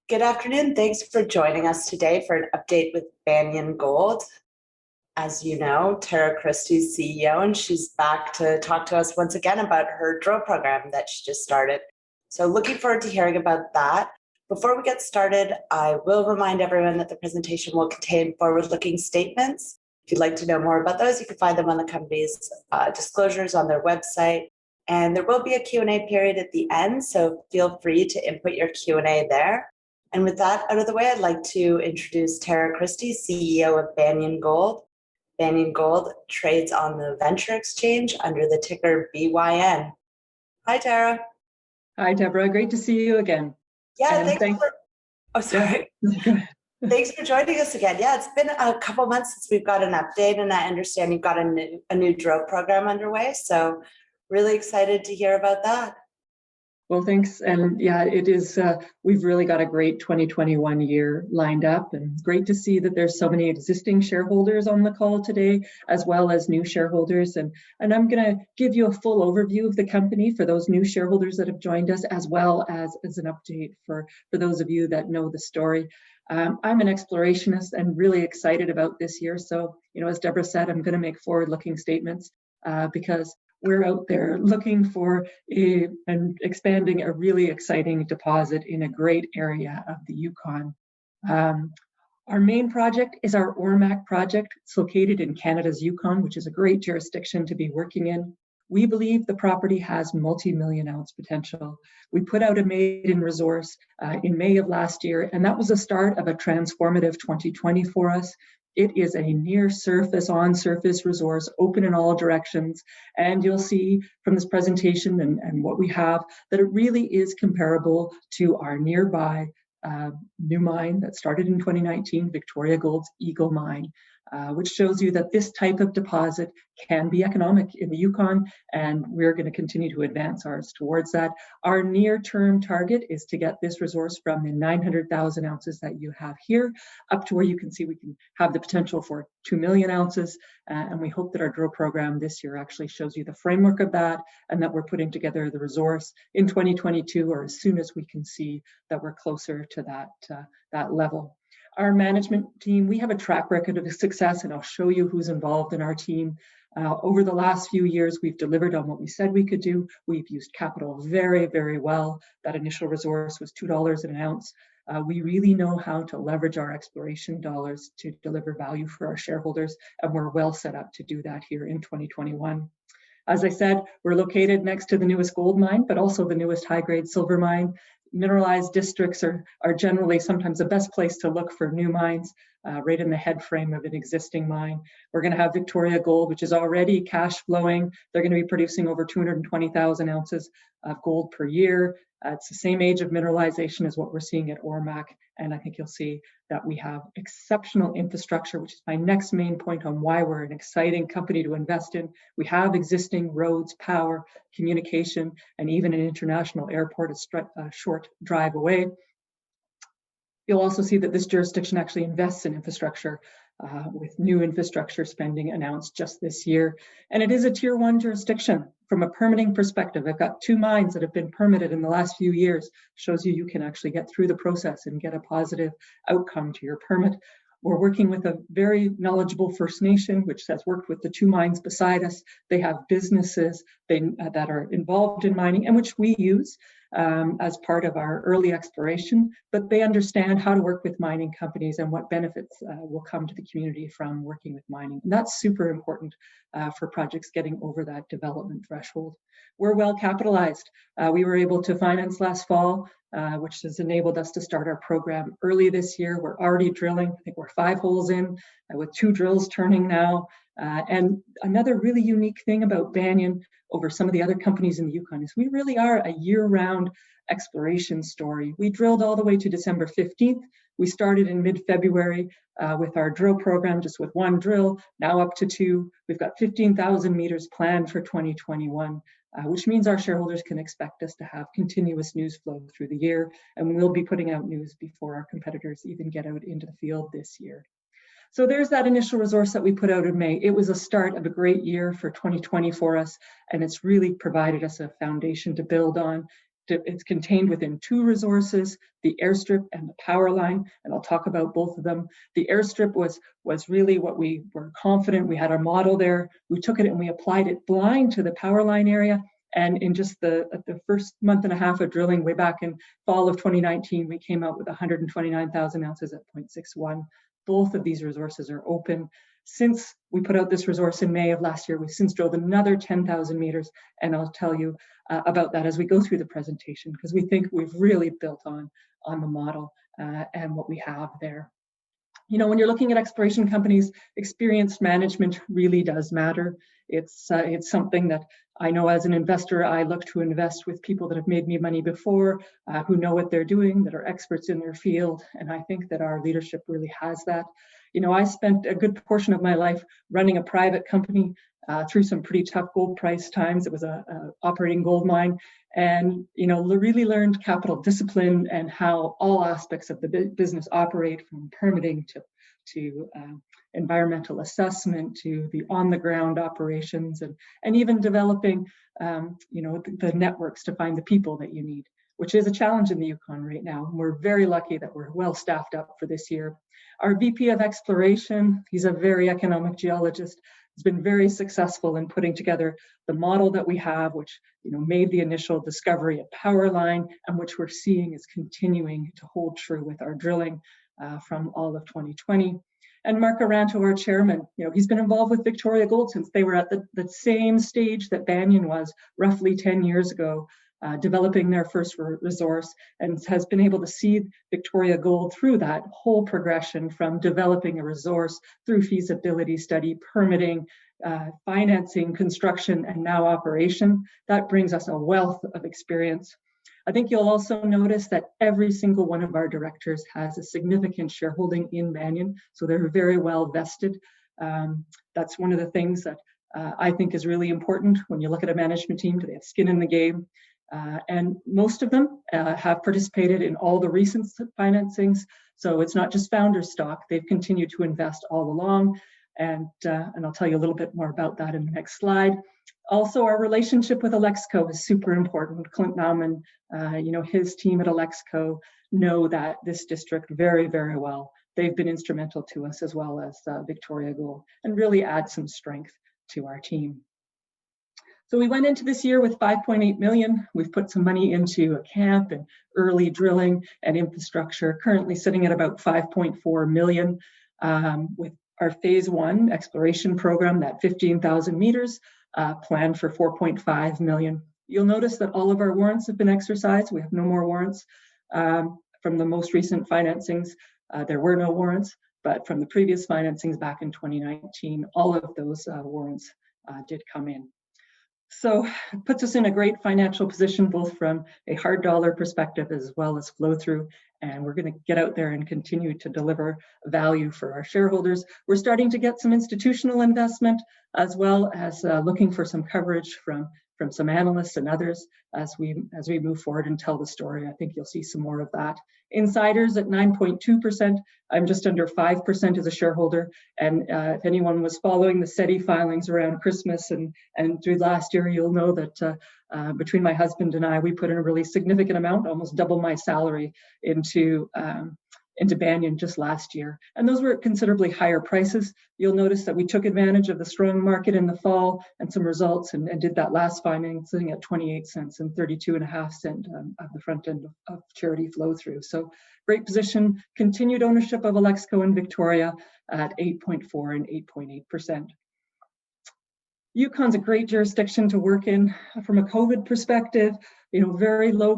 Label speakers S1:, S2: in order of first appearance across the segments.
S1: Good afternoon. Thanks for joining us today for an update with Banyan Gold. As you know, Tara Christie's CEO, and she's back to talk to us once again about her drill program that she just started. So looking forward to hearing about that. Before we get started, I will remind everyone that the presentation will contain forward-looking statements. If you'd like to know more about those, you can find them on the company's disclosures on their website. And there will be a Q&A period at the end, so feel free to input your Q&A there. And with that out of the way, I'd like to introduce Tara Christie, CEO of Banyan Gold. Banyan Gold trades on the Venture Exchange under the ticker BYN. Hi, Tara.
S2: Hi, Deborah. Great to see you again.
S1: Yeah, thanks for... Oh, sorry.
S2: Yeah.
S1: Thanks for joining us again. Yeah, it's been a couple months since we've got an update, and I understand you've got a new drill program underway. So really excited to hear about that.
S2: Well, thanks. And yeah, it is, we've really got a great 2021 year lined up, and great to see that there's so many existing shareholders on the call today, as well as new shareholders. And I'm going to give you a full overview of the company for those new shareholders that have joined us, as well as an update for those of you that know the story. I'm an explorationist and really excited about this year. So, as Deborah said, I'm going to make forward-looking statements because we're out there looking for and expanding a really exciting deposit in a great area of the Yukon. Our main project is our Ormac project. It's located in Canada's Yukon, which is a great jurisdiction to be working in. We believe the property has multi-million ounce potential. We put out a maiden resource in May of last year, and that was the start of a transformative 2020 for us. It is a near surface, on surface resource, open in all directions. And you'll see from this presentation and what we have that it really is comparable to our nearby new mine that started in 2019, Victoria Gold's Eagle mine, which shows you that this type of deposit can be economic in the Yukon, and we're going to continue to advance ours towards that. Our near-term target is to get this resource from the 900,000 ounces that you have here up to where you can see we can have the potential for 2 million ounces, and we hope that our drill program this year actually shows you the framework of that, and that we're putting together the resource in 2022 or as soon as we can see that we're closer to that level. Our management team, we have a track record of success, and I'll show you who's involved in our team. Over the last few years, we've delivered on what we said we could do. We've used capital very, very well. That initial resource was $2 an ounce. We really know how to leverage our exploration dollars to deliver value for our shareholders, and we're well set up to do that here in 2021. As I said, we're located next to the newest gold mine, but also the newest high-grade silver mine. Mineralized districts are generally sometimes the best place to look for new mines, right in the head frame of an existing mine. We're going to have Victoria Gold, which is already cash flowing. They're going to be producing over 220,000 ounces of gold per year. It's the same age of mineralization as what we're seeing at Ormac, and I think you'll see that we have exceptional infrastructure, which is my next main point on why we're an exciting company to invest in. We have existing roads, power, communication, and even an international airport a short drive away. You'll also see that this jurisdiction actually invests in infrastructure with new infrastructure spending announced just this year. And it is a tier 1 jurisdiction from a permitting perspective. I've got 2 mines that have been permitted in the last few years. Shows you can actually get through the process and get a positive outcome to your permit. We're working with a very knowledgeable First Nation, which has worked with the 2 mines beside us. They have businesses that are involved in mining and which we use as part of our early exploration, but they understand how to work with mining companies and what benefits will come to the community from working with mining. And that's super important for projects getting over that development threshold. We're well capitalized. We were able to finance last fall, which has enabled us to start our program early this year. We're already drilling. I think we're 5 holes in with 2 drills turning now. And another really unique thing about Banyan over some of the other companies in the Yukon is we really are a year-round exploration story. We drilled all the way to December 15th. We started in mid-February with our drill program, just with 1 drill, now up to 2. We've got 15,000 meters planned for 2021, which means our shareholders can expect us to have continuous news flow through the year, and we'll be putting out news before our competitors even get out into the field this year. So there's that initial resource that we put out in May. It was a start of a great year for 2020 for us, and it's really provided us a foundation to build on. it's contained within two resources, the Airstrip and the power line, and I'll talk about both of them. The Airstrip was really what we were confident. We had our model there. We took it and we applied it blind to the power line area. And in just the first month and a half of drilling, way back in fall of 2019, we came out with 129,000 ounces at 0.61. Both of these resources are open. Since we put out this resource in May of last year, we've since drilled another 10,000 meters, and I'll tell you about that as we go through the presentation, because we think we've really built on the model and what we have there. You know, when you're looking at exploration companies, experienced management really does matter. It's something that I know as an investor, I look to invest with people that have made me money before, who know what they're doing, that are experts in their field. And I think that our leadership really has that. You know, I spent a good portion of my life running a private company through some pretty tough gold price times. It was a operating gold mine, and you know, really learned capital discipline and how all aspects of the business operate, from permitting to environmental assessment to the on-the-ground operations, and even developing you know, the networks to find the people that you need, which is a challenge in the Yukon right now. We're very lucky that we're well staffed up for this year. Our VP of exploration, he's a very economic geologist, has been very successful in putting together the model that we have, which, you know, made the initial discovery at power line, and which we're seeing is continuing to hold true with our drilling from all of 2020. And Mark Aranto, our chairman, you know, he's been involved with Victoria Gold since they were at the same stage that Banyan was roughly 10 years ago, developing their first resource, and has been able to see Victoria Gold through that whole progression from developing a resource through feasibility study, permitting, financing, construction, and now operation. That brings us a wealth of experience. I think you'll also notice that every single one of our directors has a significant shareholding in Banyan, so they're very well vested. That's one of the things that I think is really important when you look at a management team. Do they have skin in the game? And most of them have participated in all the recent financings, so it's not just founder stock. They've continued to invest all along, and I'll tell you a little bit more about that in the next slide. Also, our relationship with Alexco is super important. Clint Nauman, you know, his team at Alexco know that this district very, very well. They've been instrumental to us, as well as Victoria Gold, and really add some strength to our team. So we went into this year with 5.8 million. We've put some money into a camp and early drilling and infrastructure, currently sitting at about 5.4 million with our phase 1 exploration program, that 15,000 meters, planned for 4.5 million. You'll notice that all of our warrants have been exercised. We have no more warrants. From the most recent financings, there were no warrants, but from the previous financings back in 2019, all of those warrants did come in. So it puts us in a great financial position, both from a hard dollar perspective as well as flow through. And we're going to get out there and continue to deliver value for our shareholders. We're starting to get some institutional investment, as well as looking for some coverage from some analysts and others as we move forward and tell the story. I think you'll see some more of that. Insiders at 9.2%. I'm just under 5% as a shareholder. And if anyone was following the SETI filings around Christmas and through last year, you'll know that between my husband and I, we put in a really significant amount, almost double my salary, into Banyan just last year. And those were at considerably higher prices. You'll notice that we took advantage of the strong market in the fall and some results, and did that last financing at 28 cents and 32.5 cents of the front end of charity flow through. So great position, continued ownership of Alexco and Victoria at 8.4 and 8.8%. Yukon's a great jurisdiction to work in from a COVID perspective. You know, very low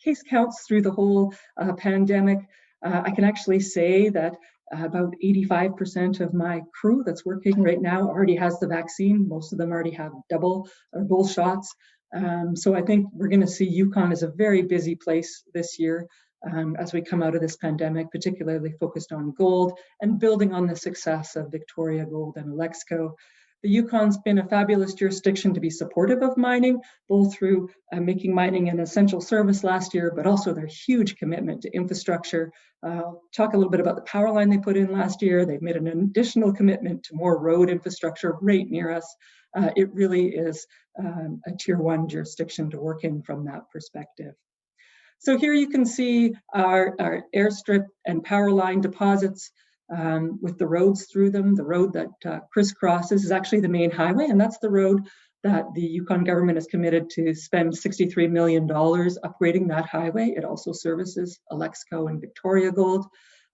S2: case counts through the whole pandemic. I can actually say that about 85% of my crew that's working right now already has the vaccine. Most of them already have double or both shots. So I think we're going to see Yukon as a very busy place this year as we come out of this pandemic, particularly focused on gold and building on the success of Victoria Gold and Alexco. The Yukon's been a fabulous jurisdiction to be supportive of mining, both through making mining an essential service last year, but also their huge commitment to infrastructure. Talk a little bit about the power line they put in last year. They've made an additional commitment to more road infrastructure right near us. it really is a tier 1 jurisdiction to work in from that perspective. So here you can see our airstrip and power line deposits with the roads through them. The road that crisscrosses is actually the main highway, and that's the road that the Yukon government is committed to spend $63 million upgrading that highway. It also services Alexco and Victoria Gold.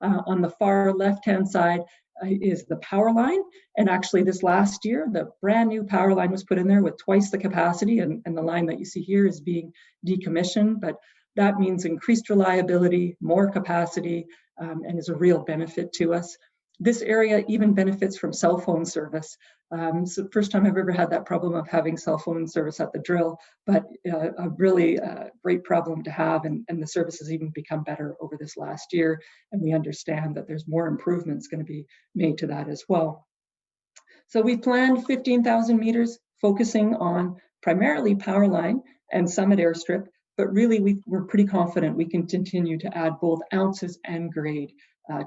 S2: On the far left-hand side is the power line. And actually this last year, the brand new power line was put in there with twice the capacity, and the line that you see here is being decommissioned. But that means increased reliability, more capacity, and is a real benefit to us. This area even benefits from cell phone service. So the first time I've ever had that problem of having cell phone service at the drill, but a really great problem to have, and the service has even become better over this last year, and we understand that there's more improvements going to be made to that as well. So we planned 15,000 meters focusing on primarily power line and summit airstrip, but really we're pretty confident we can continue to add both ounces and grade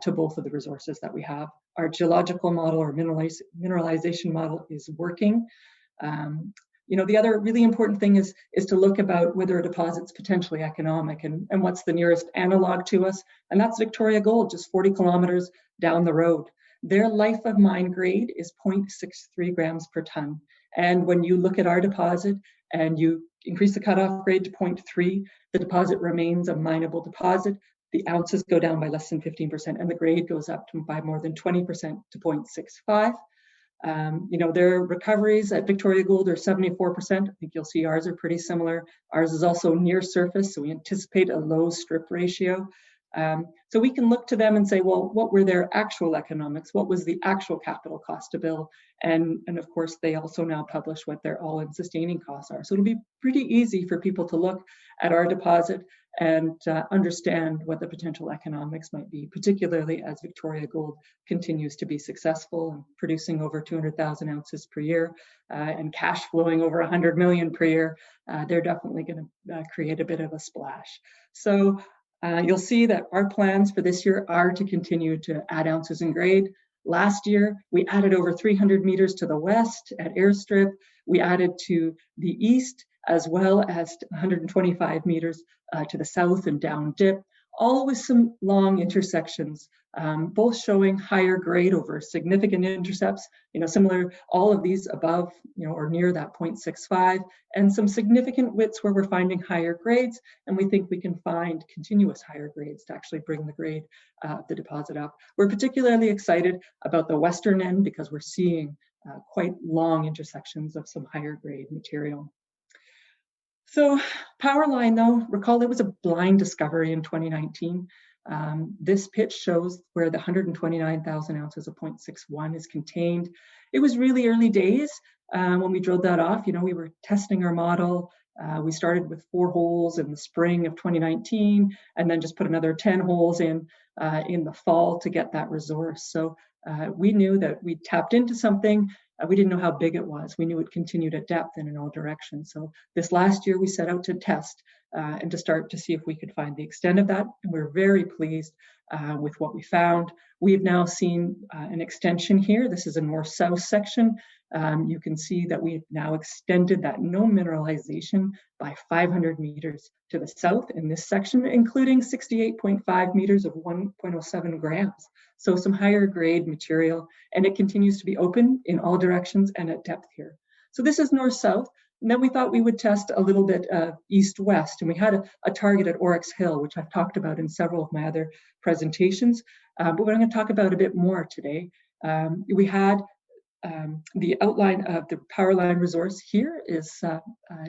S2: to both of the resources that we have. Our geological model or mineralization model is working. The other really important thing is to look about whether a deposit's potentially economic and what's the nearest analog to us, and that's Victoria Gold, just 40 kilometers down the road. Their life of mine grade is 0.63 grams per ton. And when you look at our deposit and you increase the cutoff grade to 0.3, the deposit remains a mineable deposit. The ounces go down by less than 15%, and the grade goes up by more than 20% to 0.65. Their recoveries at Victoria Gold are 74%. I think you'll see ours are pretty similar. Ours is also near surface, so we anticipate a low strip ratio. So we can look to them and say, well, what were their actual economics? What was the actual capital cost to build? And of course, they also now publish what their all-in sustaining costs are. So it'll be pretty easy for people to look at our deposit and understand what the potential economics might be, particularly as Victoria Gold continues to be successful and producing over 200,000 ounces per year and cash flowing over 100 million per year. They're definitely going to create a bit of a splash. So you'll see that our plans for this year are to continue to add ounces in grade. Last year, we added over 300 meters to the west at Airstrip. We added to the east, as well as 125 meters to the south and down dip, all with some long intersections, both showing higher grade over significant intercepts, similar, all of these above, or near that 0.65, and some significant widths where we're finding higher grades, and we think we can find continuous higher grades to actually bring the grade of the deposit up. We're particularly excited about the western end because we're seeing quite long intersections of some higher grade material. So power line, though, recall it was a blind discovery in 2019. This pitch shows where the 129,000 ounces of 0.61 is contained. It was really early days when we drilled that off. We were testing our model. We started with 4 holes in the spring of 2019, and then just put another 10 holes in the fall to get that resource. So we knew that we tapped into something. We didn't know how big it was. We knew it continued at depth and in all directions. So this last year we set out to test and to start to see if we could find the extent of that. And we're very pleased with what we found. We've now seen an extension here. This is a north-south section. You can see that we've now extended that no mineralization by 500 meters to the south in this section, including 68.5 meters of 1.07 grams. So some higher grade material, and it continues to be open in all directions and at depth here. So this is north-south. And then we thought we would test a little bit east-west, and we had a target at Oryx Hill, which I've talked about in several of my other presentations, but we're going to talk about a bit more today. We had the outline of the power line resource here is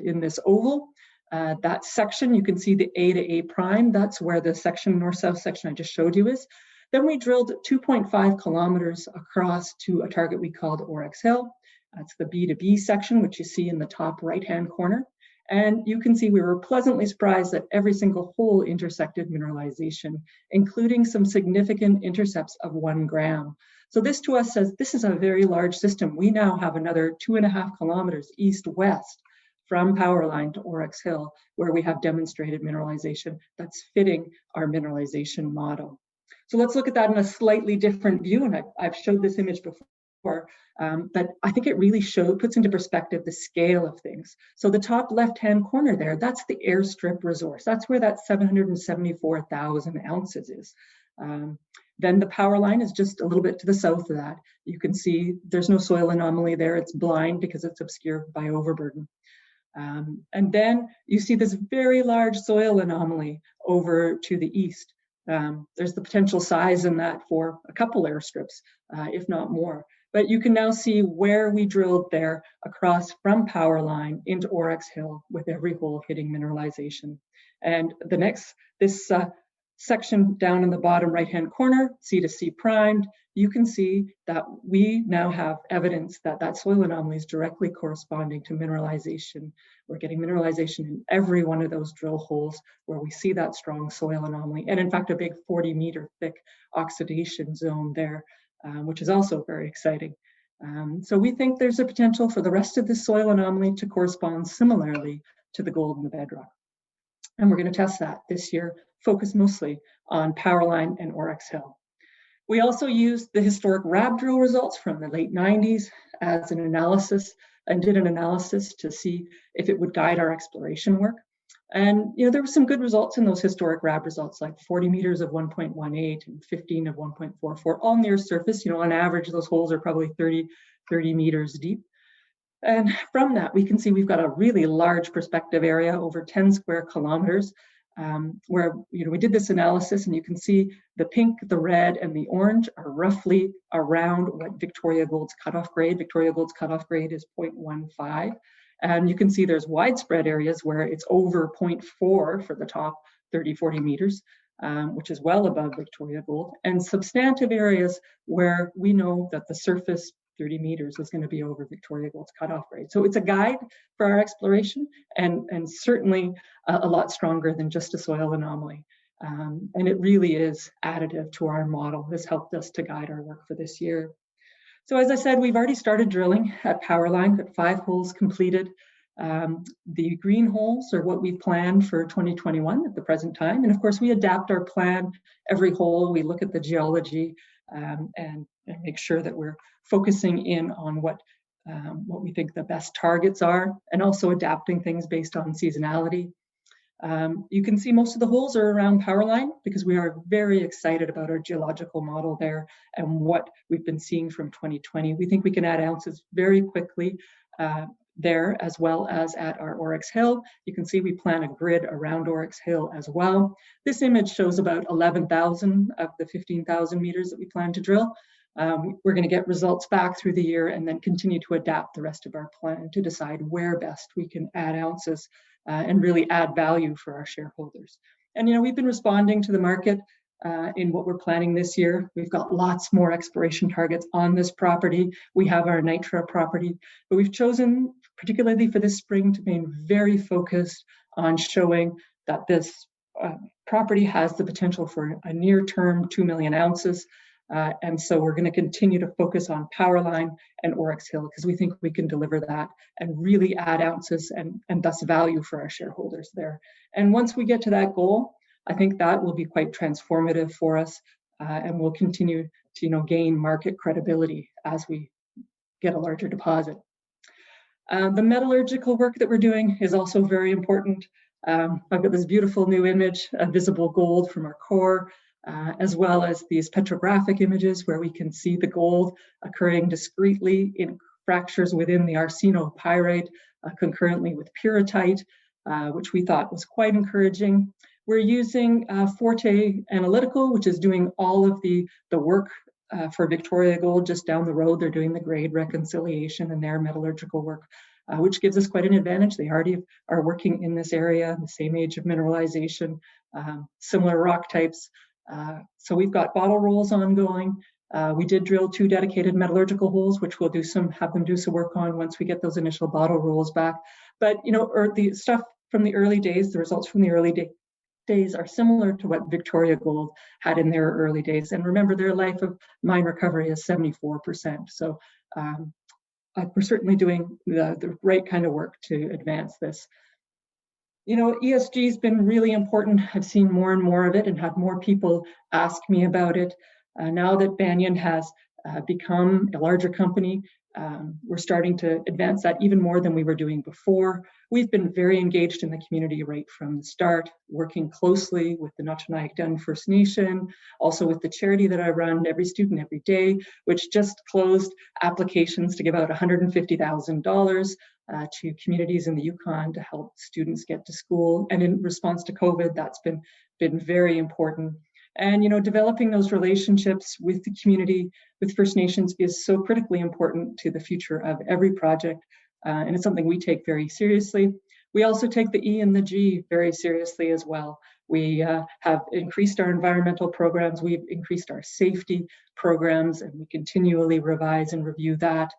S2: in this oval. That section, you can see the A to A prime, that's where the section, north-south section I just showed you is. Then we drilled 2.5 kilometers across to a target we called Oryx Hill. That's the B to B section, which you see in the top right-hand corner. And you can see we were pleasantly surprised that every single hole intersected mineralization, including some significant intercepts of 1 gram. So this to us says this is a very large system. We now have another 2.5 kilometers east-west from power line to Oryx Hill, where we have demonstrated mineralization that's fitting our mineralization model. So let's look at that in a slightly different view, and I've showed this image before. but I think it really puts into perspective the scale of things. So the top left-hand corner there, that's the Airstrip resource. That's where that 774,000 ounces is. Then the power line is just a little bit to the south of that. You can see there's no soil anomaly there. It's blind because it's obscured by overburden. And then you see this very large soil anomaly over to the east. There's the potential size in that for a couple airstrips, if not more. But you can now see where we drilled there across from power line into Oryx Hill with every hole hitting mineralization. And this section down in the bottom right-hand corner, C to C primed, you can see that we now have evidence that that soil anomaly is directly corresponding to mineralization. We're getting mineralization in every one of those drill holes where we see that strong soil anomaly, and in fact, a big 40-meter thick oxidation zone there, which is also very exciting. So we think there's a potential for the rest of the soil anomaly to correspond similarly to the gold in the bedrock. And we're going to test that this year, focus mostly on Powerline and Oryx Hill. We also used the historic RAB drill results from the late 90s as an analysis, and did an analysis to see if it would guide our exploration work. And there were some good results in those historic RAB results, like 40 meters of 1.18 and 15 of 1.44, all near surface. On average, those holes are probably 30 meters deep. And from that, we can see we've got a really large prospective area, over 10 square kilometers, where we did this analysis, and you can see the pink, the red, and the orange are roughly around what Victoria Gold's cutoff grade. Victoria Gold's cutoff grade is 0.15. And you can see there's widespread areas where it's over 0.4 for the top 30, 40 meters, which is well above Victoria Gold, and substantive areas where we know that the surface 30 meters is going to be over Victoria Gold's cutoff grade. So it's a guide for our exploration, and certainly a lot stronger than just a soil anomaly. And it really is additive to our model. This helped us to guide our work for this year. So as I said, we've already started drilling at Powerline, got 5 holes completed. The green holes are what we planned for 2021 at the present time. And of course, we adapt our plan every hole. We look at the geology and make sure that we're focusing in on what we think the best targets are, and also adapting things based on seasonality. You can see most of the holes are around Powerline because we are very excited about our geological model there and what we've been seeing from 2020. We think we can add ounces very quickly there, as well as at our Oryx Hill. You can see we plan a grid around Oryx Hill as well. This image shows about 11,000 of the 15,000 meters that we plan to drill. We're going to get results back through the year and then continue to adapt the rest of our plan to decide where best we can add ounces and really add value for our shareholders. And we've been responding to the market in what we're planning this year. We've got lots more exploration targets on this property. We have our Nitra property, but we've chosen, particularly for this spring, to be very focused on showing that this property has the potential for a near-term 2 million ounces. And so we're going to continue to focus on Powerline and Oryx Hill because we think we can deliver that and really add ounces and thus value for our shareholders there. And once we get to that goal, I think that will be quite transformative for us, and we'll continue to gain market credibility as we get a larger deposit. The metallurgical work that we're doing is also very important. I've got this beautiful new image of visible gold from our core, as well as these petrographic images where we can see the gold occurring discretely in fractures within the arsenopyrite concurrently with pyrrhotite, which we thought was quite encouraging. We're using Forte Analytical, which is doing all of the work for Victoria Gold just down the road. They're doing the grade reconciliation and their metallurgical work, which gives us quite an advantage. They already are working in this area, the same age of mineralization, similar rock types. So we've got bottle rolls ongoing. We did drill 2 dedicated metallurgical holes, which we'll have them do some work on once we get those initial bottle rolls back. But or the stuff from the early days, the results from the early days are similar to what Victoria Gold had in their early days. And remember, their life of mine recovery is 74%. So we're certainly doing the right kind of work to advance this. ESG has been really important. I've seen more and more of it and had more people ask me about it. Now that Banyan has become a larger company. We're starting to advance that even more than we were doing before. We've been very engaged in the community right from the start, working closely with the Notchanayak First Nation, also with the charity that I run, Every Student Every Day, which just closed applications to give out $150,000 to communities in the Yukon to help students get to school. And in response to COVID, that's been very important. And, developing those relationships with the community, with First Nations, is so critically important to the future of every project. And it's something we take very seriously. We also take the E and the G very seriously as well. We have increased our environmental programs, we've increased our safety programs, and we continually revise and review that.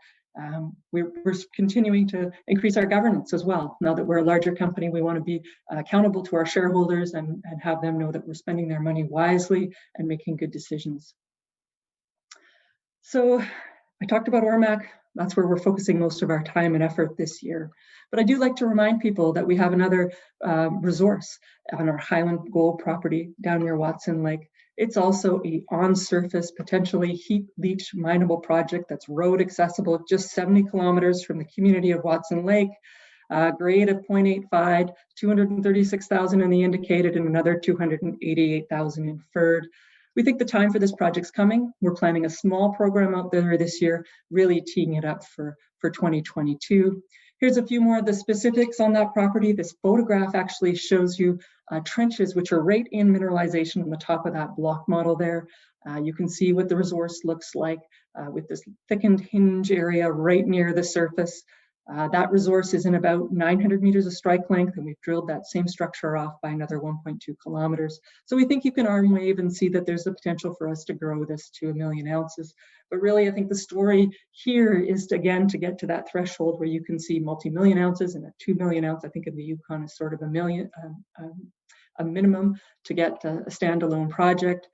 S2: We're continuing to increase our governance as well. Now that we're a larger company, we want to be accountable to our shareholders and have them know that we're spending their money wisely and making good decisions. So I talked about Ormac. That's where we're focusing most of our time and effort this year. But I do like to remind people that we have another resource on our Highland Gold property down near Watson Lake. It's also a on-surface, potentially heap leach mineable project that's road accessible, just 70 kilometers from the community of Watson Lake, grade of 0.85, 236,000 in the indicated and another 288,000 inferred. We think the time for this project's coming. We're planning a small program out there this year, really teeing it up for 2022. Here's a few more of the specifics on that property. This photograph actually shows you trenches which are right in mineralization on the top of that block model there. You can see what the resource looks like with this thickened hinge area right near the surface. That resource is in about 900 meters of strike length, and we've drilled that same structure off by another 1.2 kilometers. So we think you can arm wave and see that there's the potential for us to grow this to 1 million ounces. But really, I think the story here is to get to that threshold where you can see multi-million ounces, and a 2 million ounce, I think in the Yukon, is sort of a minimum to get a standalone project.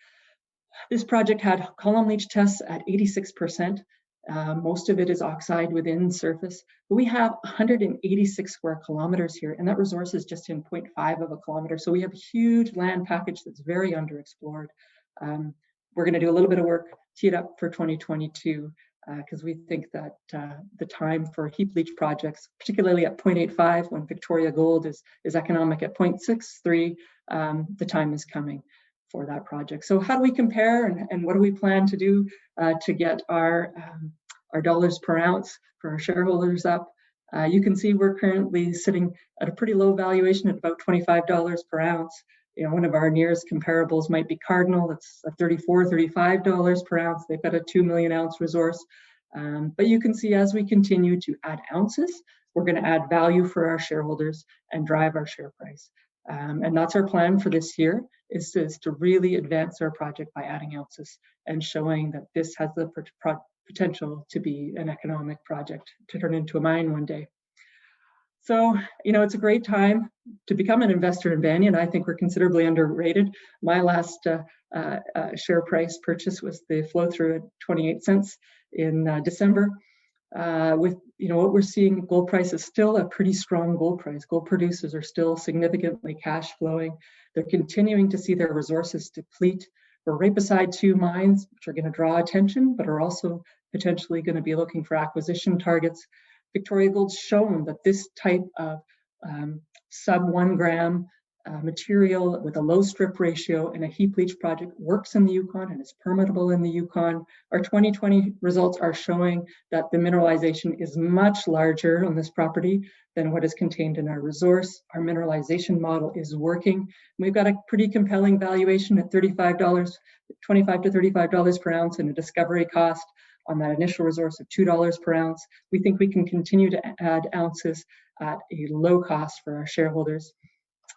S2: This project had column leach tests at 86%. Most of it is oxide within surface, but we have 186 square kilometers here, and that resource is just in 0.5 of a kilometer. So we have a huge land package that's very underexplored. We're going to do a little bit of work, tee it up for 2022, because we think that the time for heap leach projects, particularly at 0.85, when Victoria Gold is economic at 0.63, the time is coming for that project. So how do we compare, and what do we plan to do to get our dollars per ounce for our shareholders up? You can see we're currently sitting at a pretty low valuation at about $25 per ounce. One of our nearest comparables might be Cardinal. That's at $34, $35 per ounce. They've got a 2 million ounce resource. But you can see as we continue to add ounces, we're going to add value for our shareholders and drive our share price. And that's our plan for this year, is to really advance our project by adding ounces and showing that this has the potential to be an economic project, to turn into a mine one day. So, it's a great time to become an investor in Banyan. I think we're considerably underrated. My last share price purchase was the flow through at 28 cents in December. With what we're seeing, gold price is still a pretty strong gold price. Gold producers are still significantly cash flowing. They're continuing to see their resources deplete. We're right beside two mines, which are going to draw attention, but are also potentially going to be looking for acquisition targets. Victoria Gold's shown that this type of sub 1 gram material with a low strip ratio and a heap leach project works in the Yukon and is permittable in the Yukon. Our 2020 results are showing that the mineralization is much larger on this property than what is contained in our resource. Our mineralization model is working. We've got a pretty compelling valuation at $25 to $35 per ounce and a discovery cost on that initial resource of $2 per ounce. We think we can continue to add ounces at a low cost for our shareholders.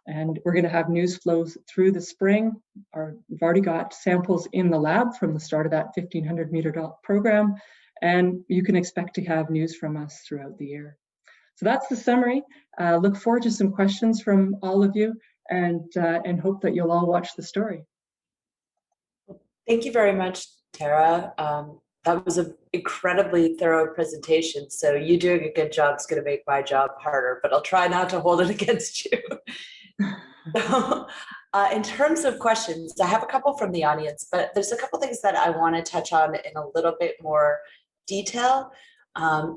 S2: And we're going to have news flows through the spring. We've already got samples in the lab from the start of that 1,500 meter program, and you can expect to have news from us throughout the year. So that's the summary. Look forward to some questions from all of you, and hope that you'll all watch the story.
S1: Thank you very much, Tara. That was an incredibly thorough presentation. So you doing a good job is going to make my job harder, but I'll try not to hold it against you. So, In terms of questions, I have a couple from the audience, but there's a couple things that I want to touch on in a little bit more detail.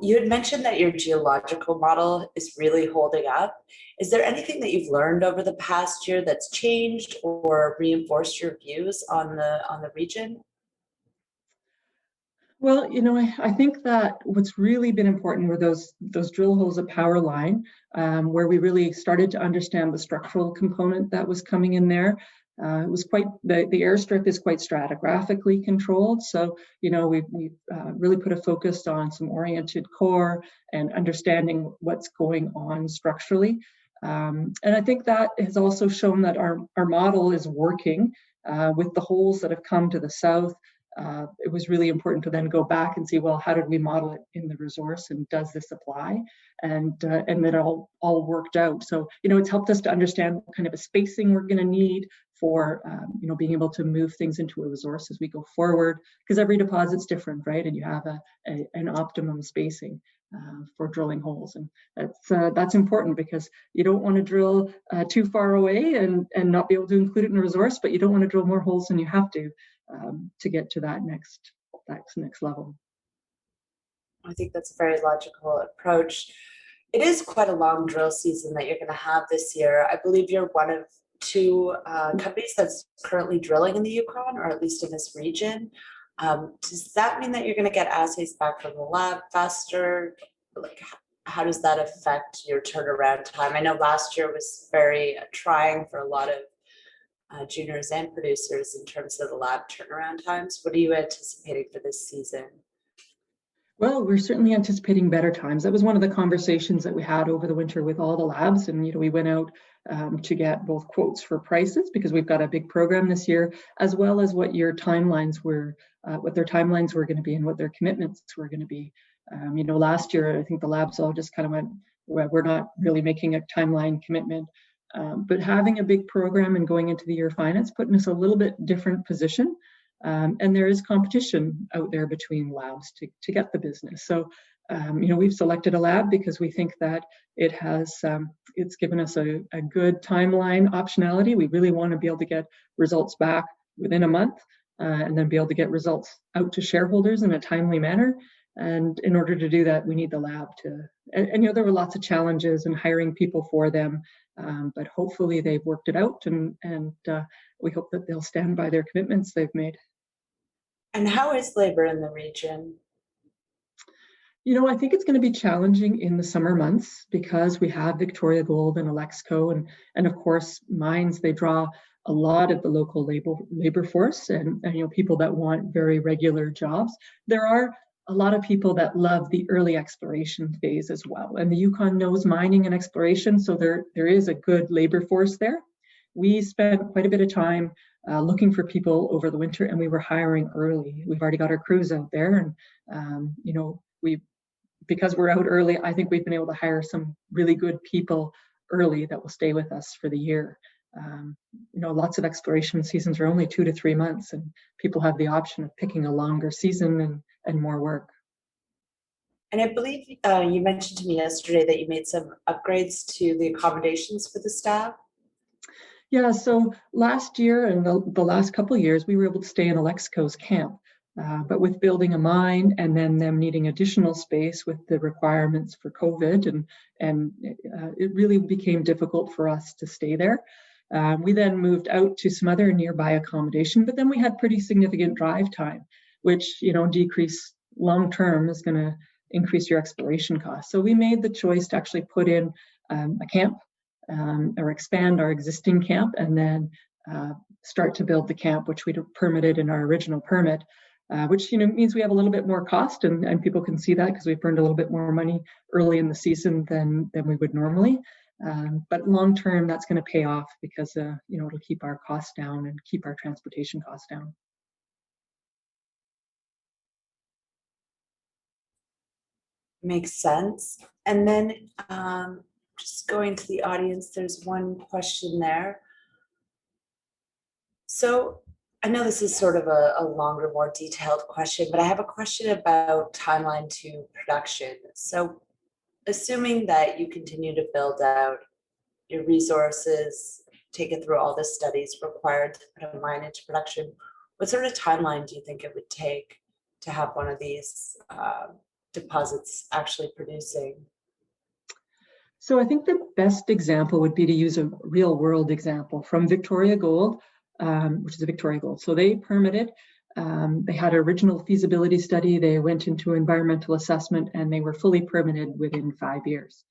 S1: You had mentioned that your geological model is really holding up. Is there anything that you've learned over the past year that's changed or reinforced your views on the region?
S2: Well, I think that what's really been important were those drill holes at Power Line, where we really started to understand the structural component that was coming in there. It was quite the airstrip is quite stratigraphically controlled, so we've really put a focus on some oriented core and understanding what's going on structurally. And I think that has also shown that our model is working with the holes that have come to the south. It was really important to then go back and see, well, how did we model it in the resource, and does this apply? And then it all worked out. So it's helped us to understand what kind of a spacing we're going to need for being able to move things into a resource as we go forward, because every deposit's different, right? And you have an optimum spacing for drilling holes, and that's important because you don't want to drill too far away and not be able to include it in a resource, but you don't want to drill more holes than you have to get to that next level.
S1: I think that's a very logical approach. It is quite a long drill season that you're going to have this year. I believe you're one of two companies that's currently drilling in the Yukon, or at least in this region. Does that mean that you're going to get assays back from the lab faster? Like, how does that affect your turnaround time? I know last year was very trying for a lot of juniors and producers in terms of the lab turnaround times. What are you anticipating for this season?
S2: Well, we're certainly anticipating better times. That was one of the conversations that we had over the winter with all the labs, and we went out to get both quotes for prices, because we've got a big program this year, as well as what your timelines were, what their timelines were going to be, and what their commitments were going to be. Last year, I think the labs all just kind of went, well, we're not really making a timeline commitment. But having a big program and going into the year finance put us a little bit different position. And there is competition out there between labs to get the business. So, we've selected a lab because we think that it has, it's given us a good timeline optionality. We really want to be able to get results back within a month, and then be able to get results out to shareholders in a timely manner. And in order to do that, we need the lab to, and there were lots of challenges in hiring people for them, but hopefully they've worked it out, and we hope that they'll stand by their commitments they've made.
S1: And how is labor in the region?
S2: I think it's going to be challenging in the summer months because we have Victoria Gold and Alexco, and of course mines, they draw a lot of the local labor force, and people that want very regular jobs. There are a lot of people that love the early exploration phase as well, and the Yukon knows mining and exploration, so there is a good labor force there. We spent quite a bit of time looking for people over the winter, and we were hiring early. We've already got our crews out there, and because we're out early, I think we've been able to hire some really good people early that will stay with us for the year. Lots of exploration seasons are only 2 to 3 months, and people have the option of picking a longer season and more work.
S1: And I believe you mentioned to me yesterday that you made some upgrades to the accommodations for the staff.
S2: Yeah, so last year and the last couple of years, we were able to stay in Alexco's camp. But with building a mine and then them needing additional space with the requirements for COVID, and it really became difficult for us to stay there. We then moved out to some other nearby accommodation, but then we had pretty significant drive time, which, decrease long term is going to increase your exploration costs. So we made the choice to actually put in a camp, or expand our existing camp, and then start to build the camp, which we'd permitted in our original permit. Which means we have a little bit more cost, and people can see that because we've burned a little bit more money early in the season than we would normally. But long term, that's going to pay off because it'll keep our costs down and keep our transportation costs down.
S1: Makes sense. And then just going to the audience, there's one question there. So I know this is sort of a longer, more detailed question, but I have a question about timeline to production. So assuming that you continue to build out your resources taken through all the studies required to put a mine into production. What sort of timeline do you think it would take to have one of these deposits actually producing?
S2: So I think the best example would be to use a real world example from Victoria Gold, which is a Victoria Gold. So they permitted, they had an original feasibility study, they went into environmental assessment, and they were fully permitted within 5 years.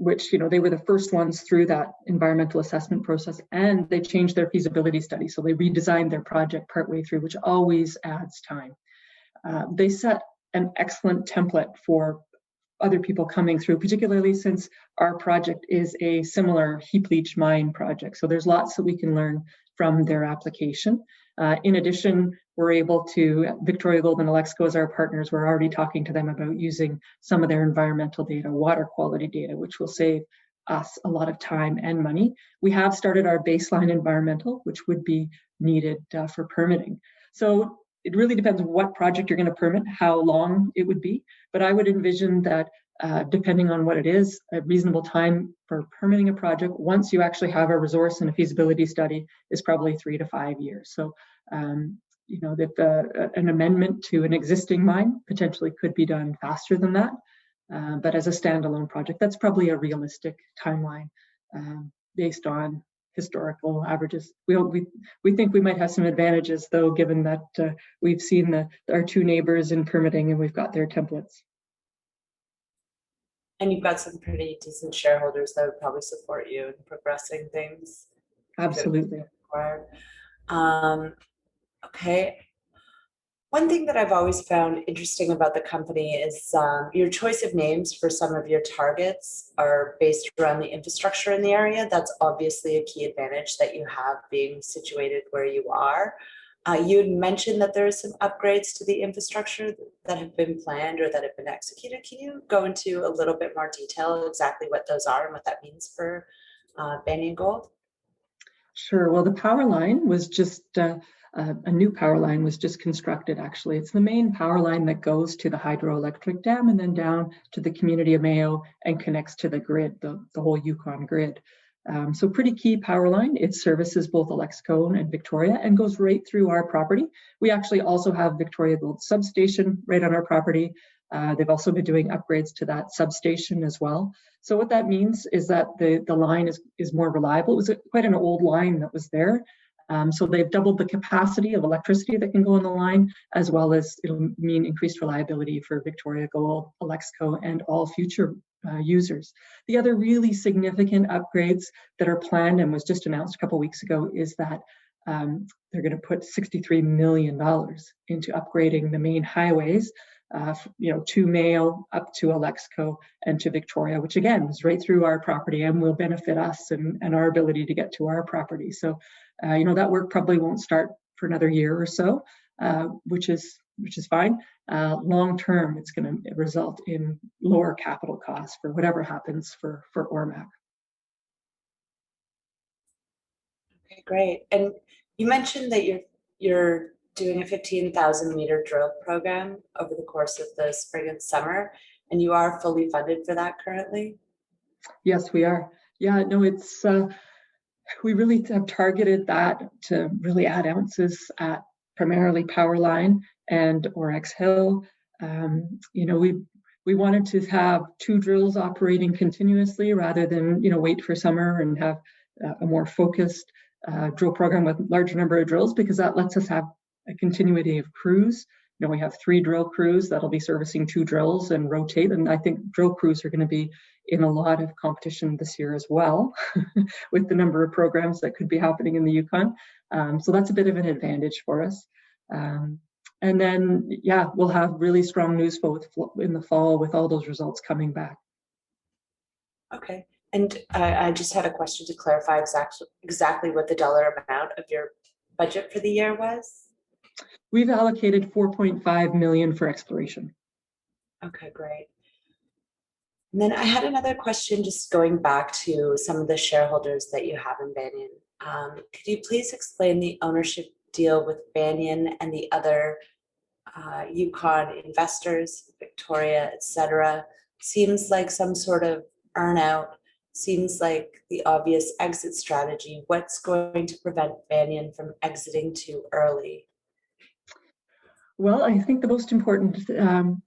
S2: Which, they were the first ones through that environmental assessment process, and they changed their feasibility study. So they redesigned their project partway through, which always adds time. They set an excellent template for other people coming through, particularly since our project is a similar heap leach mine project. So there's lots that we can learn from their application. In addition, we're able to, Victoria Gold and Alexco as our partners, we're already talking to them about using some of their environmental data, water quality data, which will save us a lot of time and money. We have started our baseline environmental, which would be needed for permitting. So it really depends on what project you're going to permit, how long it would be. But I would envision that depending on what it is, a reasonable time for permitting a project, once you actually have a resource and a feasibility study, is probably 3 to 5 years. So, that an amendment to an existing mine potentially could be done faster than that. But as a standalone project, that's probably a realistic timeline based on historical averages. We think we might have some advantages, though, given that we've seen our two neighbors in permitting and we've got their templates.
S1: And you've got some pretty decent shareholders that would probably support you in progressing things.
S2: Absolutely.
S1: Okay. One thing that I've always found interesting about the company is your choice of names for some of your targets are based around the infrastructure in the area. That's obviously a key advantage that you have being situated where you are. You had mentioned that there are some upgrades to the infrastructure that have been planned or that have been executed. Can you go into a little bit more detail exactly what those are and what that means for Banyan Gold?
S2: Sure. Well, the power line was just a new power line was just constructed, actually. It's the main power line that goes to the hydroelectric dam and then down to the community of Mayo and connects to the grid, the whole Yukon grid. So pretty key power line. It services both Alexco and Victoria and goes right through our property. We actually also have Victoria Gold Substation right on our property. They've also been doing upgrades to that substation as well. So what that means is that the line is more reliable. It was quite an old line that was there. So they've doubled the capacity of electricity that can go on the line, as well as it'll mean increased reliability for Victoria Gold, Alexco, and all future users. The other really significant upgrades that are planned and was just announced a couple of weeks ago is that they're going to put $63 million into upgrading the main highways, to Mayo, up to Alexco, and to Victoria, which again is right through our property and will benefit us and our ability to get to our property. So, that work probably won't start for another year or so, which is fine. Long term, it's going to result in lower capital costs for whatever happens for ORMAC.
S1: Okay, great. And you mentioned that you're doing a 15,000 meter drill program over the course of the spring and summer, and you are fully funded for that currently?
S2: Yes, we are. Yeah, no, it's we really have targeted that to really add ounces at primarily power line and Oryx Hill. We wanted to have 2 drills operating continuously rather than wait for summer and have a more focused drill program with a larger number of drills, because that lets us have a continuity of crews. We have 3 drill crews that'll be servicing 2 drills and rotate, and I think drill crews are going to be in a lot of competition this year as well with the number of programs that could be happening in the Yukon. So that's a bit of an advantage for us. And then, we'll have really strong news flow in the fall with all those results coming back.
S1: Okay. And I just had a question to clarify exactly what the dollar amount of your budget for the year was.
S2: We've allocated $4.5 million for exploration.
S1: Okay, great. And then I had another question, just going back to some of the shareholders that you have in Banyan. Could you please explain the ownership deal with Banyan and the other Yukon investors, Victoria, etc.? Seems like some sort of earn out seems like the obvious exit strategy. What's going to prevent Banyan from exiting too early?
S2: Well, I think the most important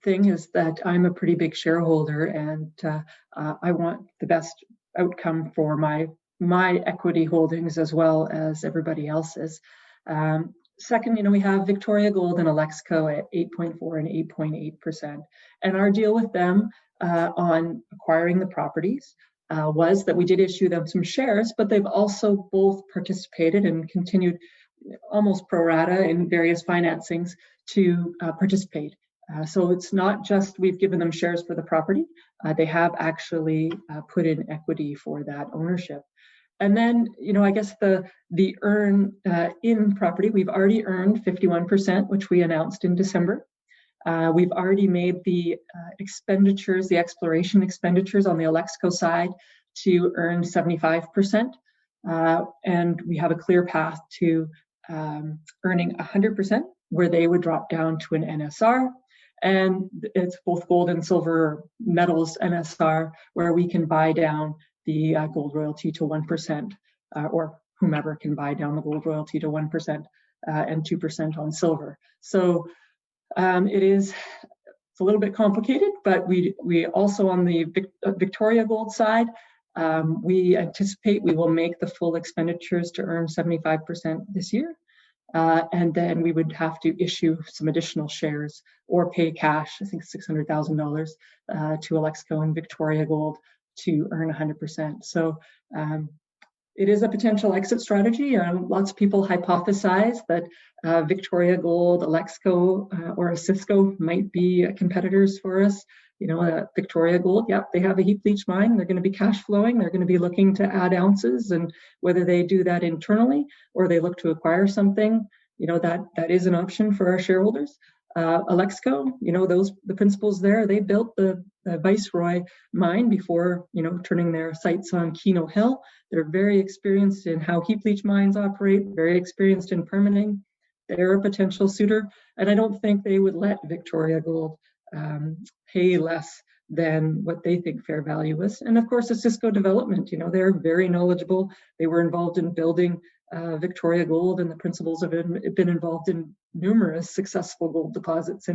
S2: thing is that I'm a pretty big shareholder, and I want the best outcome for my equity holdings as well as everybody else's. Second, we have Victoria Gold and Alexco at 8.4 and 8.8%. And our deal with them on acquiring the properties was that we did issue them some shares, but they've also both participated and continued almost pro rata in various financings to participate. So it's not just we've given them shares for the property, they have actually put in equity for that ownership. And then, I guess the earn in property, we've already earned 51%, which we announced in December. We've already made the expenditures, the exploration expenditures on the Alexco side to earn 75%. And we have a clear path to earning 100%, where they would drop down to an NSR. And it's both gold and silver metals NSR, where we can buy down the gold royalty to 1%, or whomever can buy down the gold royalty to 1% and 2% on silver. So it's a little bit complicated, but we also on the Victoria Gold side, we anticipate we will make the full expenditures to earn 75% this year. And then we would have to issue some additional shares or pay cash, I think $600,000 to Alexco and Victoria Gold to earn 100%. So it is a potential exit strategy. Lots of people hypothesize that Victoria Gold, Alexco, or a Cisco might be competitors for us. Victoria Gold, yep, they have a heap leach mine. They're going to be cash flowing. They're going to be looking to add ounces, and whether they do that internally or they look to acquire something, that is an option for our shareholders. Alexco, the principals there, they built the Viceroy mine before, turning their sights on Keno Hill. They're very experienced in how heap leach mines operate, very experienced in permitting. They're a potential suitor, and I don't think they would let Victoria Gold pay less than what they think fair value is. And of course, the Cisco development, they're very knowledgeable. They were involved in building Victoria Gold, and the principals have been involved in numerous successful gold deposits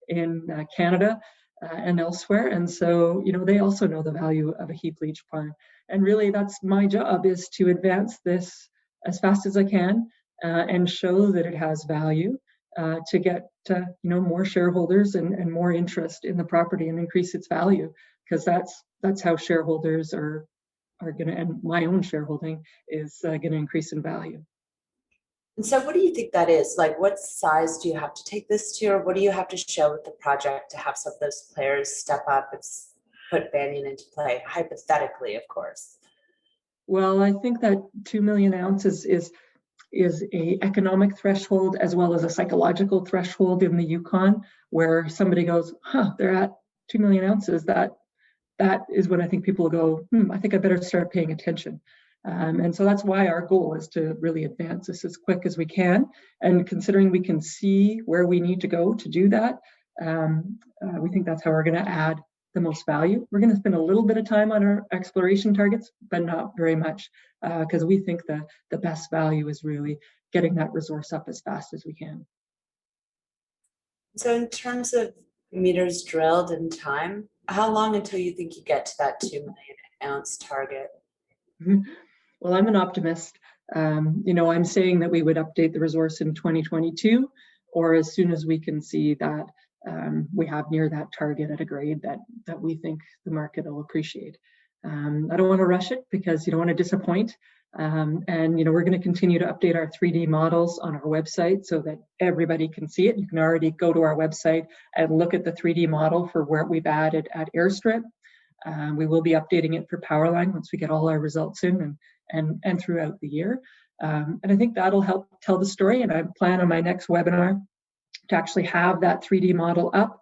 S2: in Canada and elsewhere. And so, they also know the value of a heap leach mine. And really, that's my job, is to advance this as fast as I can and show that it has value to get more shareholders and more interest in the property and increase its value, because that's how shareholders are going to, and my own shareholding is going to increase in value.
S1: And so what do you think that is? Like, what size do you have to take this to, or what do you have to show with the project to have some of those players step up and put Banyan into play, hypothetically, of course?
S2: Well, I think that 2 million ounces is a economic threshold as well as a psychological threshold in the Yukon, where somebody goes, they're at 2 million ounces. That is when I think people go, I think I better start paying attention. And so that's why our goal is to really advance this as quick as we can. And considering we can see where we need to go to do that, we think that's how we're going to add the most value. We're going to spend a little bit of time on our exploration targets, but not very much, because we think the best value is really getting that resource up as fast as we can.
S1: So in terms of meters drilled and time, how long until you think you get to that 2 million ounce target?
S2: Well, I'm an optimist. I'm saying that we would update the resource in 2022, or as soon as we can see that we have near that target at a grade that we think the market will appreciate. I don't want to rush it, because you don't want to disappoint. And we're going to continue to update our 3D models on our website so that everybody can see it. You can already go to our website and look at the 3D model for where we've added at Airstrip. We will be updating it for Powerline once we get all our results in and throughout the year. And I think that'll help tell the story. And I plan on my next webinar to actually have that 3D model up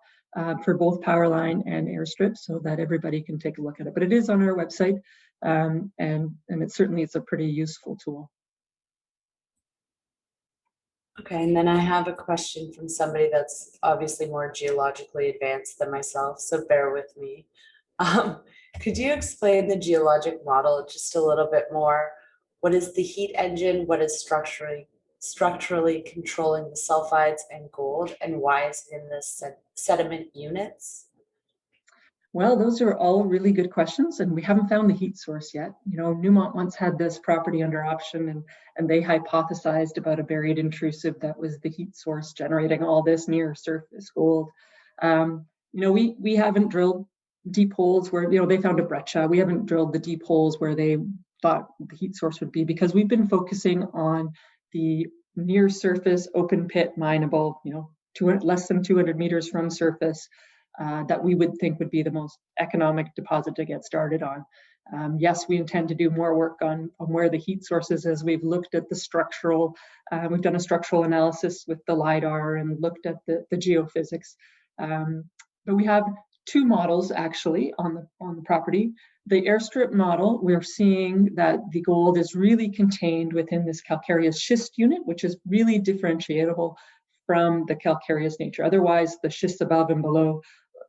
S2: for both Powerline and Airstrip so that everybody can take a look at it. But it is on our website, and it's a pretty useful tool.
S1: Okay, and then I have a question from somebody that's obviously more geologically advanced than myself, so bear with me. Um, could you explain the geologic model just a little bit more? What is the heat engine? What is structurally controlling the sulfides and gold? And why is it in the sediment units?
S2: Well, those are all really good questions, and we haven't found the heat source yet. Newmont once had this property under option, and they hypothesized about a buried intrusive that was the heat source generating all this near surface gold. We haven't drilled deep holes where, they found a breccia. We haven't drilled the deep holes where they thought the heat source would be, because we've been focusing on the near surface open pit mineable, less than 200 meters from surface, that we would think would be the most economic deposit to get started on. Yes, we intend to do more work on where the heat source is, as we've looked at the structural, we've done a structural analysis with the LiDAR and looked at the geophysics. But we have two models actually on the property. The Airstrip model, we're seeing that the gold is really contained within this calcareous schist unit, which is really differentiable from the calcareous nature. Otherwise, the schists above and below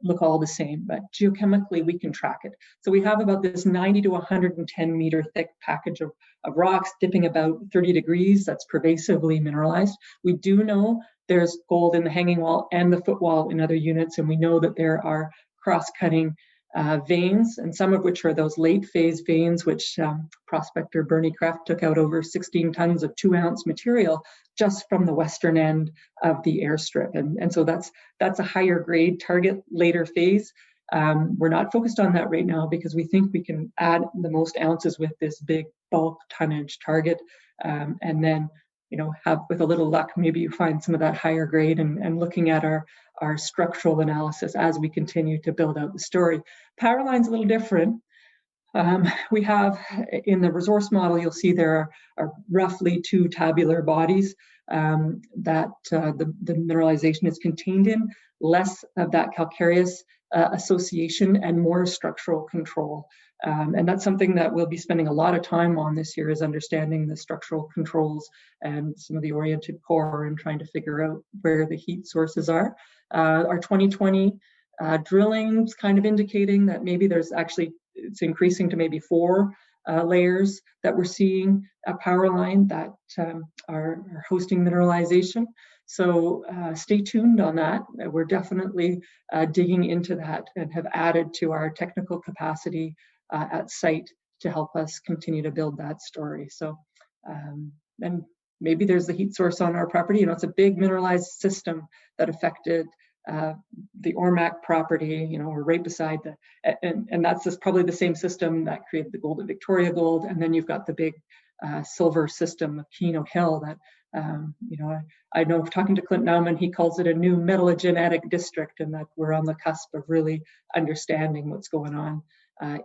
S2: look all the same, but geochemically we can track it. So we have about this 90 to 110 meter thick package of rocks dipping about 30 degrees that's pervasively mineralized. We do know there's gold in the hanging wall and the footwall in other units, and we know that there are cross-cutting veins, and some of which are those late phase veins, which prospector Bernie Kraft took out over 16 tons of 2-ounce material just from the western end of the airstrip. And so that's a higher grade target later phase. We're not focused on that right now because we think we can add the most ounces with this big bulk tonnage target, and then have, with a little luck, maybe you find some of that higher grade, and looking at our structural analysis as we continue to build out the story. Power line's a little different. We have, in the resource model, you'll see there are roughly 2 tabular bodies that the mineralization is contained in, less of that calcareous association and more structural control. And that's something that we'll be spending a lot of time on this year, is understanding the structural controls and some of the oriented core, and trying to figure out where the heat sources are. Our 2020 drilling is kind of indicating that maybe it's increasing to maybe 4 layers that we're seeing a power line that are hosting mineralization. So stay tuned on that. We're definitely digging into that and have added to our technical capacity at site to help us continue to build that story. So, and maybe there's the heat source on our property. It's a big mineralized system that affected the Ormac property. We're right beside and that's probably the same system that created the gold at Victoria Gold. And then you've got the big silver system of Keno Hill that, I know, talking to Clint Nauman, he calls it a new metallogenetic district, and that we're on the cusp of really understanding what's going on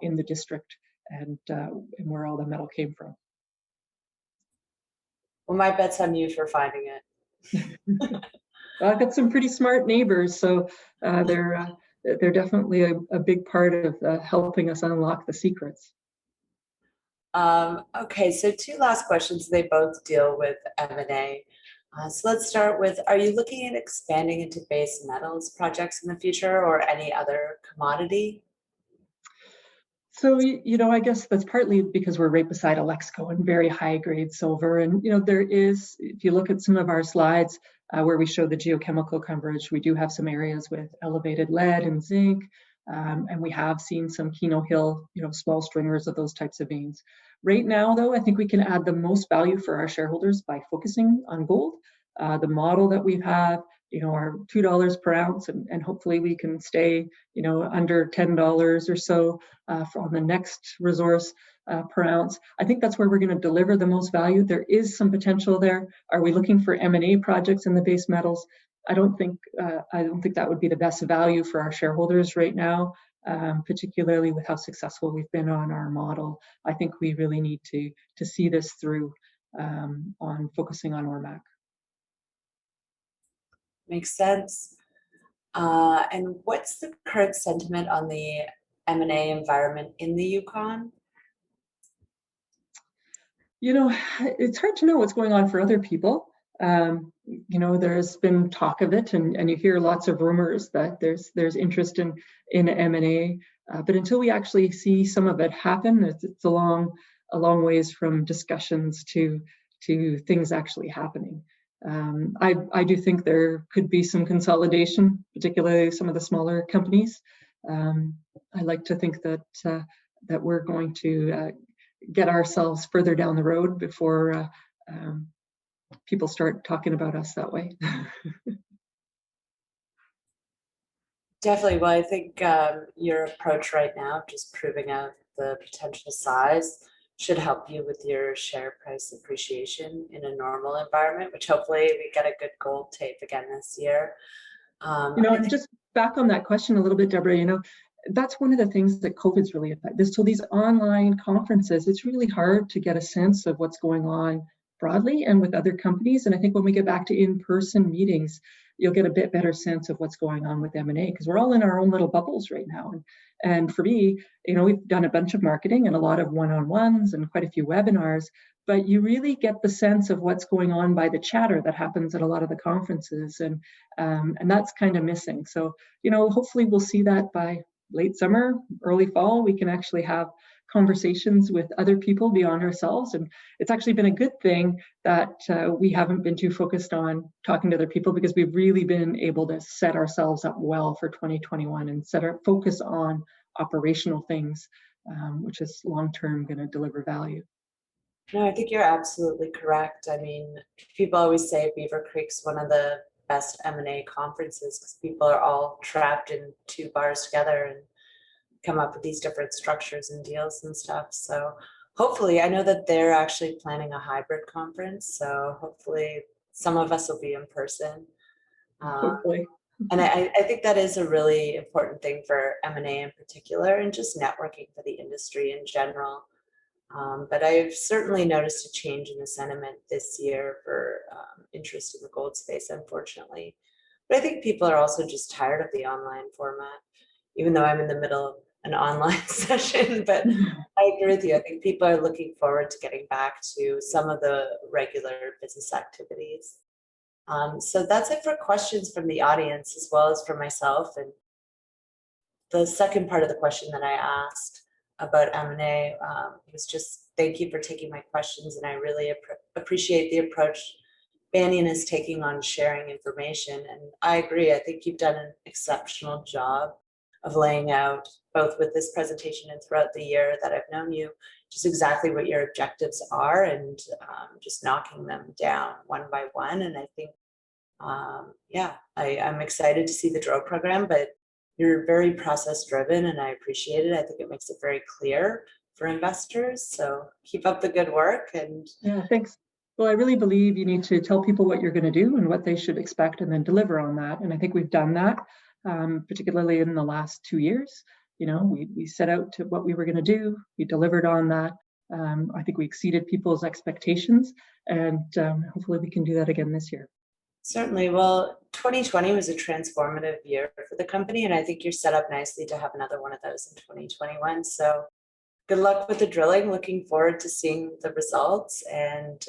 S2: in the district and where all the metal came from.
S1: Well, my bet's on you for finding it.
S2: Well, I've got some pretty smart neighbors, so they're definitely a big part of helping us unlock the secrets.
S1: Okay, so 2 last questions. They both deal with M&A. So let's start with, are you looking at expanding into base metals projects in the future, or any other commodity?
S2: So, I guess that's partly because we're right beside Alexco and very high grade silver. And, there is, if you look at some of our slides where we show the geochemical coverage, we do have some areas with elevated lead and zinc. And we have seen some Keno Hill, small stringers of those types of veins. Right now, though, I think we can add the most value for our shareholders by focusing on gold. The model that we have, are $2 per ounce, and hopefully we can stay, under $10 or so on the next resource per ounce. I think that's where we're going to deliver the most value. There is some potential there. Are we looking for M&A projects in the base metals? I don't think that would be the best value for our shareholders right now, particularly with how successful we've been on our model. I think we really need to see this through on focusing on Ormac.
S1: Makes sense. And what's the current sentiment on the M&A environment in the Yukon?
S2: It's hard to know what's going on for other people. There's been talk of it, and you hear lots of rumors that there's interest in M&A. But until we actually see some of it happen, it's a long ways from discussions to things actually happening. I do think there could be some consolidation, particularly some of the smaller companies. I like to think that that we're going to get ourselves further down the road before people start talking about us that way.
S1: Definitely. Well, I think your approach right now, just proving out the potential size, should help you with your share price appreciation in a normal environment, which hopefully we get a good gold tape again this year.
S2: And just back on that question a little bit, Deborah, that's one of the things that COVID's really affected. So these online conferences, it's really hard to get a sense of what's going on broadly and with other companies. And I think when we get back to in-person meetings, you'll get a bit better sense of what's going on with M&A, because we're all in our own little bubbles right now. And for me, we've done a bunch of marketing and a lot of one-on-ones and quite a few webinars, but you really get the sense of what's going on by the chatter that happens at a lot of the conferences, and that's kind of missing. So, hopefully we'll see that by late summer, early fall. We can actually have conversations with other people beyond ourselves, and it's actually been a good thing that we haven't been too focused on talking to other people, because we've really been able to set ourselves up well for 2021 and set our focus on operational things, which is long-term going to deliver value.
S1: No, I think you're absolutely correct. I mean, people always say Beaver Creek's one of the best M&A conferences because people are all trapped in 2 bars together and come up with these different structures and deals and stuff. So hopefully, I know that they're actually planning a hybrid conference. So hopefully some of us will be in person.
S2: Hopefully.
S1: And I think that is a really important thing for M&A in particular, and just networking for the industry in general. But I've certainly noticed a change in the sentiment this year for interest in the gold space, unfortunately. But I think people are also just tired of the online format, even though I'm in the middle of an online session. But I agree with you. I think people are looking forward to getting back to some of the regular business activities. So that's it for questions from the audience, as well as for myself. And the second part of the question that I asked about M&A was just thank you for taking my questions, and I really appreciate the approach Banyan is taking on sharing information. And I agree, I think you've done an exceptional job of laying out, both with this presentation and throughout the year that I've known you, just exactly what your objectives are, and just knocking them down one by one. And I think, I'm excited to see the drill program, but you're very process driven, and I appreciate it. I think it makes it very clear for investors. So keep up the good work. And
S2: yeah, thanks. Well, I really believe you need to tell people what you're going to do and what they should expect, and then deliver on that. And I think we've done that, particularly in the last 2 years. We set out to what we were going to do. We delivered on that. I think we exceeded people's expectations, and hopefully we can do that again this year.
S1: Certainly. Well, 2020 was a transformative year for the company, and I think you're set up nicely to have another one of those in 2021. So good luck with the drilling. Looking forward to seeing the results. And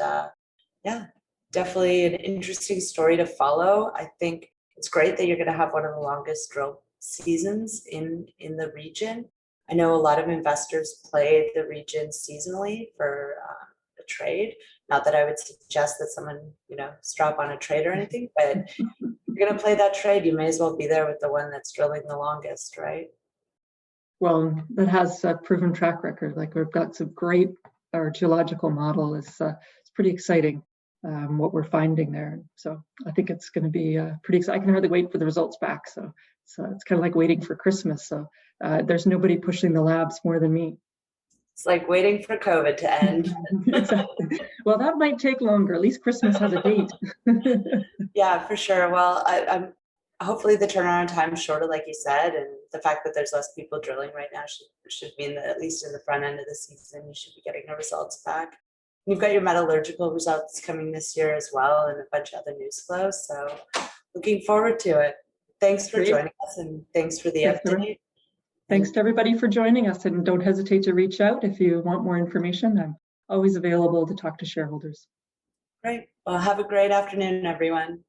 S1: definitely an interesting story to follow. I think it's great that you're going to have one of the longest drill seasons in the region. I know a lot of investors play the region seasonally for a trade. Not that I would suggest that someone, strap on a trade or anything, but if you're going to play that trade, you may as well be there with the one that's drilling the longest, right?
S2: Well, that has a proven track record. Like, we've got some great, our geological model is it's pretty exciting what we're finding there. So I think it's going to be pretty exciting. I can hardly wait for the results back. So it's kind of like waiting for Christmas. So there's nobody pushing the labs more than me.
S1: It's like waiting for COVID to end.
S2: Exactly. Well, that might take longer. At least Christmas has a date.
S1: Yeah, for sure. Well, I'm hopefully the turnaround time is shorter, like you said, and the fact that there's less people drilling right now should mean that at least in the front end of the season, you should be getting the results back. You've got your metallurgical results coming this year as well, and a bunch of other news flow. So looking forward to it. Thanks for joining us, and thanks for the update.
S2: Thanks to everybody for joining us, and don't hesitate to reach out if you want more information. I'm always available to talk to shareholders.
S1: Great. Well, have a great afternoon, everyone.